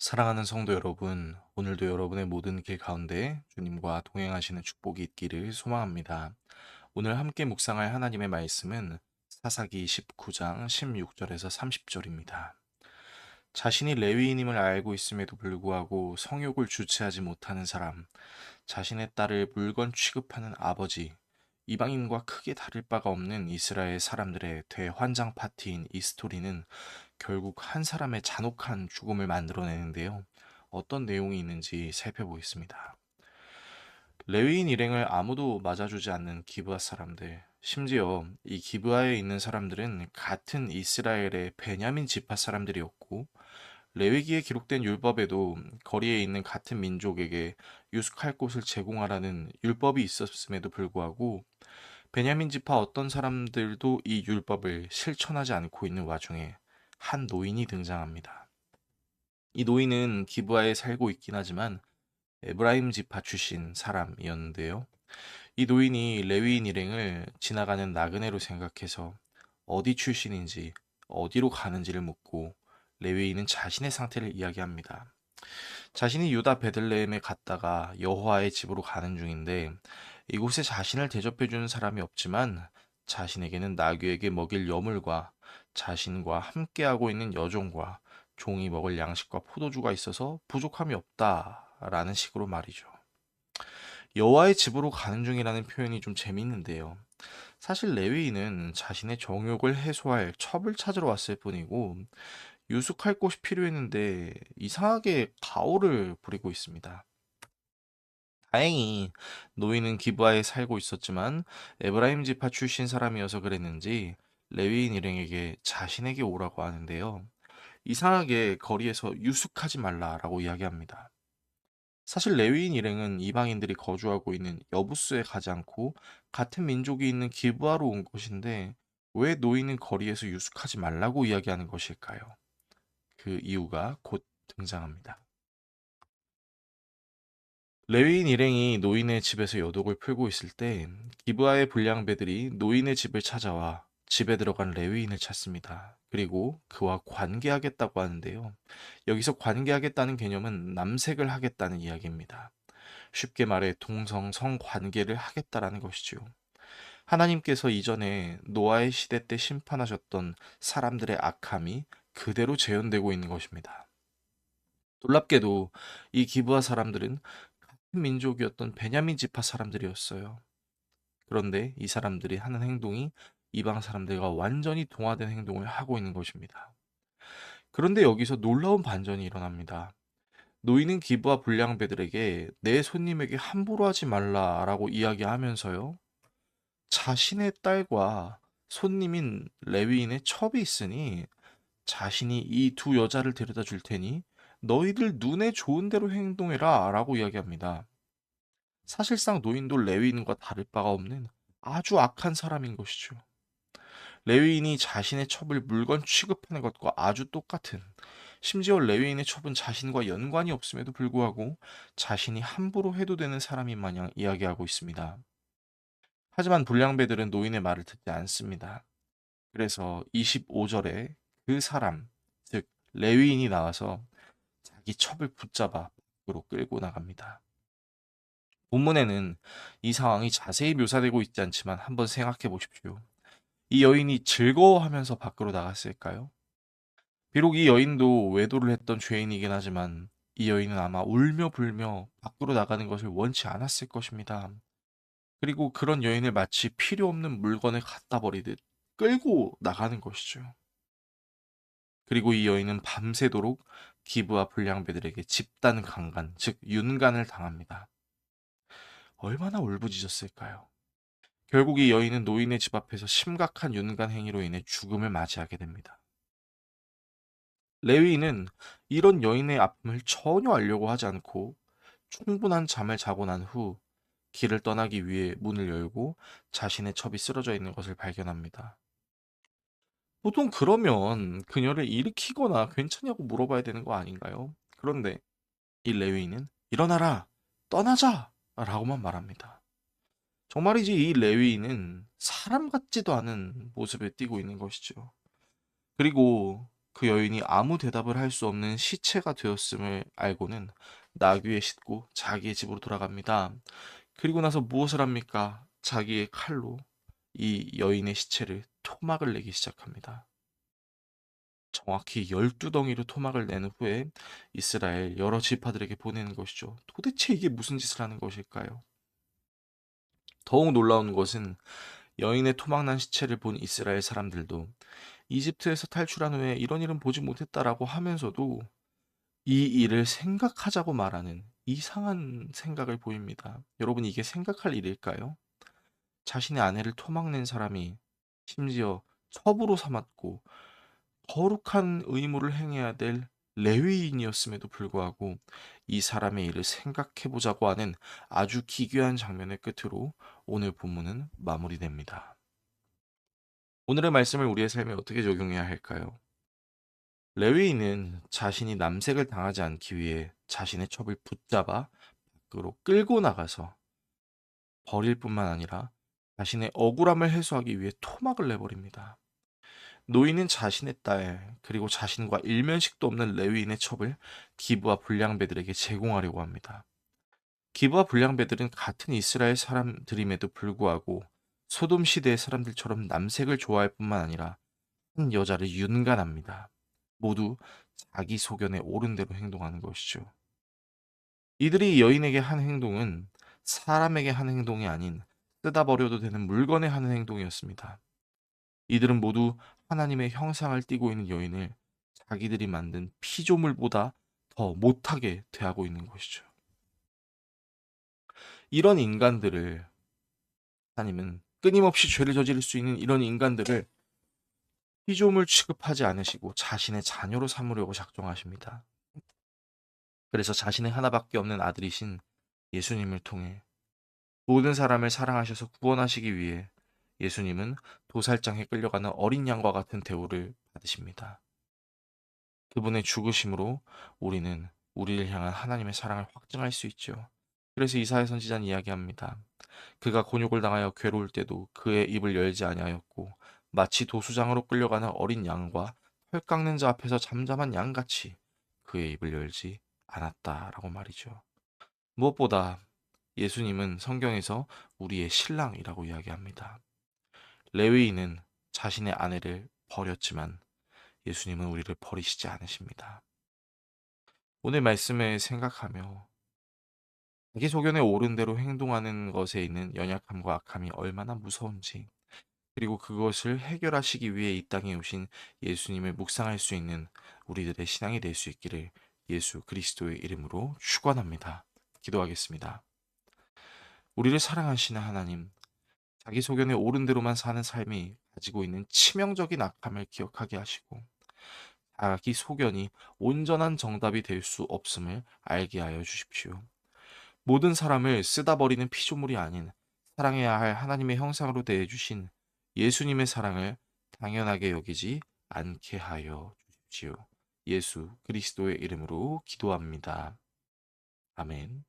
사랑하는 성도 여러분, 오늘도 여러분의 모든 길 가운데 주님과 동행하시는 축복이 있기를 소망합니다. 오늘 함께 묵상할 하나님의 말씀은 사사기 19장 16절에서 30절입니다. 자신이 레위인임을 알고 있음에도 불구하고 성욕을 주체하지 못하는 사람, 자신의 딸을 물건 취급하는 아버지, 이방인과 크게 다를 바가 없는 이스라엘 사람들의 대환장 파티인 이 스토리는 결국 한 사람의 잔혹한 죽음을 만들어내는데요. 어떤 내용이 있는지 살펴보겠습니다. 레위인 일행을 아무도 맞아주지 않는 기브아 사람들, 심지어 이 기브아에 있는 사람들은 같은 이스라엘의 베냐민 지파 사람들이었고, 레위기에 기록된 율법에도 거리에 있는 같은 민족에게 유숙할 곳을 제공하라는 율법이 있었음에도 불구하고 베냐민 지파 어떤 사람들도 이 율법을 실천하지 않고 있는 와중에 한 노인이 등장합니다. 이 노인은 기브아에 살고 있긴 하지만 에브라임 지파 출신 사람이었는데요. 이 노인이 레위인 일행을 지나가는 나그네로 생각해서 어디 출신인지 어디로 가는지를 묻고 레위인은 자신의 상태를 이야기합니다. 자신이 유다 베들레헴에 갔다가 여호와의 집으로 가는 중인데 이곳에 자신을 대접해 주는 사람이 없지만 자신에게는 나귀에게 먹일 여물과 자신과 함께하고 있는 여종과 종이 먹을 양식과 포도주가 있어서 부족함이 없다라는 식으로 말이죠. 여호와의 집으로 가는 중이라는 표현이 좀 재밌는데요. 사실 레위인은 자신의 정욕을 해소할 첩을 찾으러 왔을 뿐이고 유숙할 곳이 필요했는데 이상하게 가오를 부리고 있습니다. 다행히 노인은 기브아에 살고 있었지만 에브라임 지파 출신 사람이어서 그랬는지 레위인 일행에게 자신에게 오라고 하는데요. 이상하게 거리에서 유숙하지 말라라고 이야기합니다. 사실 레위인 일행은 이방인들이 거주하고 있는 여부스에 가지 않고 같은 민족이 있는 기브아로 온 것인데 왜 노인은 거리에서 유숙하지 말라고 이야기하는 것일까요? 그 이유가 곧 등장합니다. 레위인 일행이 노인의 집에서 여독을 풀고 있을 때 기브아의 불량배들이 노인의 집을 찾아와 집에 들어간 레위인을 찾습니다. 그리고 그와 관계하겠다고 하는데요. 여기서 관계하겠다는 개념은 남색을 하겠다는 이야기입니다. 쉽게 말해 동성 성관계를 하겠다라는 것이죠. 하나님께서 이전에 노아의 시대 때 심판하셨던 사람들의 악함이 그대로 재현되고 있는 것입니다. 놀랍게도 이 기브아 사람들은 같은 민족이었던 베냐민 지파 사람들이었어요. 그런데 이 사람들이 하는 행동이 이방 사람들과 완전히 동화된 행동을 하고 있는 것입니다. 그런데 여기서 놀라운 반전이 일어납니다. 노인은 기브아 불량배들에게 내 손님에게 함부로 하지 말라라고 이야기하면서요. 자신의 딸과 손님인 레위인의 첩이 있으니 자신이 이 두 여자를 데려다 줄 테니 너희들 눈에 좋은 대로 행동해라 라고 이야기합니다. 사실상 노인도 레위인과 다를 바가 없는 아주 악한 사람인 것이죠. 레위인이 자신의 첩을 물건 취급하는 것과 아주 똑같은, 심지어 레위인의 첩은 자신과 연관이 없음에도 불구하고 자신이 함부로 해도 되는 사람인 마냥 이야기하고 있습니다. 하지만 불량배들은 노인의 말을 듣지 않습니다. 그래서 25절에 그 사람, 즉 레위인이 나와서 자기 첩을 붙잡아 밖으로 끌고 나갑니다. 본문에는 이 상황이 자세히 묘사되고 있지 않지만 한번 생각해 보십시오. 이 여인이 즐거워하면서 밖으로 나갔을까요? 비록 이 여인도 외도를 했던 죄인이긴 하지만 이 여인은 아마 울며 불며 밖으로 나가는 것을 원치 않았을 것입니다. 그리고 그런 여인을 마치 필요 없는 물건을 갖다 버리듯 끌고 나가는 것이죠. 그리고 이 여인은 밤새도록 기브와 불량배들에게 집단 강간, 즉 윤간을 당합니다. 얼마나 울부짖었을까요? 결국 이 여인은 노인의 집 앞에서 심각한 윤간 행위로 인해 죽음을 맞이하게 됩니다. 레위인은 이런 여인의 아픔을 전혀 알려고 하지 않고 충분한 잠을 자고 난 후 길을 떠나기 위해 문을 열고 자신의 첩이 쓰러져 있는 것을 발견합니다. 보통 그러면 그녀를 일으키거나 괜찮냐고 물어봐야 되는 거 아닌가요? 그런데 이 레위인은 일어나라! 떠나자! 라고만 말합니다. 정말이지 이 레위인은 사람 같지도 않은 모습을 띠고 있는 것이죠. 그리고 그 여인이 아무 대답을 할 수 없는 시체가 되었음을 알고는 나귀에 싣고 자기의 집으로 돌아갑니다. 그리고 나서 무엇을 합니까? 자기의 칼로 이 여인의 시체를 토막을 내기 시작합니다. 정확히 12덩이로 토막을 낸 후에 이스라엘 여러 지파들에게 보내는 것이죠. 도대체 이게 무슨 짓을 하는 것일까요? 더욱 놀라운 것은 여인의 토막난 시체를 본 이스라엘 사람들도 이집트에서 탈출한 후에 이런 일은 보지 못했다라고 하면서도 이 일을 생각하자고 말하는 이상한 생각을 보입니다. 여러분, 이게 생각할 일일까요? 자신의 아내를 토막낸 사람이 심지어 첩으로 삼았고 거룩한 의무를 행해야 될 레위인이었음에도 불구하고 이 사람의 일을 생각해 보자고 하는 아주 기괴한 장면의 끝으로 오늘 본문은 마무리됩니다. 오늘의 말씀을 우리의 삶에 어떻게 적용해야 할까요? 레위인은 자신이 남색을 당하지 않기 위해 자신의 첩을 붙잡아 밖으로 끌고 나가서 버릴 뿐만 아니라 자신의 억울함을 해소하기 위해 토막을 내버립니다. 노인은 자신의 딸, 그리고 자신과 일면식도 없는 레위인의 첩을 기브와 불량배들에게 제공하려고 합니다. 기브와 불량배들은 같은 이스라엘 사람들임에도 불구하고 소돔 시대의 사람들처럼 남색을 좋아할 뿐만 아니라 한 여자를 윤간합니다. 모두 자기 소견에 옳은 대로 행동하는 것이죠. 이들이 여인에게 한 행동은 사람에게 한 행동이 아닌 쓰다 버려도 되는 물건에 하는 행동이었습니다. 이들은 모두 하나님의 형상을 띠고 있는 여인을 자기들이 만든 피조물보다 더 못하게 대하고 있는 것이죠. 이런 인간들을, 하나님은 끊임없이 죄를 저지를 수 있는 이런 인간들을 피조물 취급하지 않으시고 자신의 자녀로 삼으려고 작정하십니다. 그래서 자신의 하나밖에 없는 아들이신 예수님을 통해 모든 사람을 사랑하셔서 구원하시기 위해 예수님은 도살장에 끌려가는 어린 양과 같은 대우를 받으십니다. 그분의 죽으심으로 우리는 우리를 향한 하나님의 사랑을 확증할 수 있죠. 그래서 이사야 선지자는 이야기합니다. 그가 곤욕을 당하여 괴로울 때도 그의 입을 열지 아니하였고 마치 도수장으로 끌려가는 어린 양과 털 깎는 자 앞에서 잠잠한 양같이 그의 입을 열지 않았다라고 말이죠. 무엇보다 예수님은 성경에서 우리의 신랑이라고 이야기합니다. 레위인은 자신의 아내를 버렸지만 예수님은 우리를 버리시지 않으십니다. 오늘 말씀을 생각하며 자기 소견에 옳은 대로 행동하는 것에 있는 연약함과 악함이 얼마나 무서운지, 그리고 그것을 해결하시기 위해 이 땅에 오신 예수님을 묵상할 수 있는 우리들의 신앙이 될 수 있기를 예수 그리스도의 이름으로 축원합니다. 기도하겠습니다. 우리를 사랑하시는 하나님, 자기 소견에 옳은 대로만 사는 삶이 가지고 있는 치명적인 악함을 기억하게 하시고 자기 소견이 온전한 정답이 될 수 없음을 알게 하여 주십시오. 모든 사람을 쓰다 버리는 피조물이 아닌 사랑해야 할 하나님의 형상으로 대해 주신 예수님의 사랑을 당연하게 여기지 않게 하여 주십시오. 예수 그리스도의 이름으로 기도합니다. 아멘.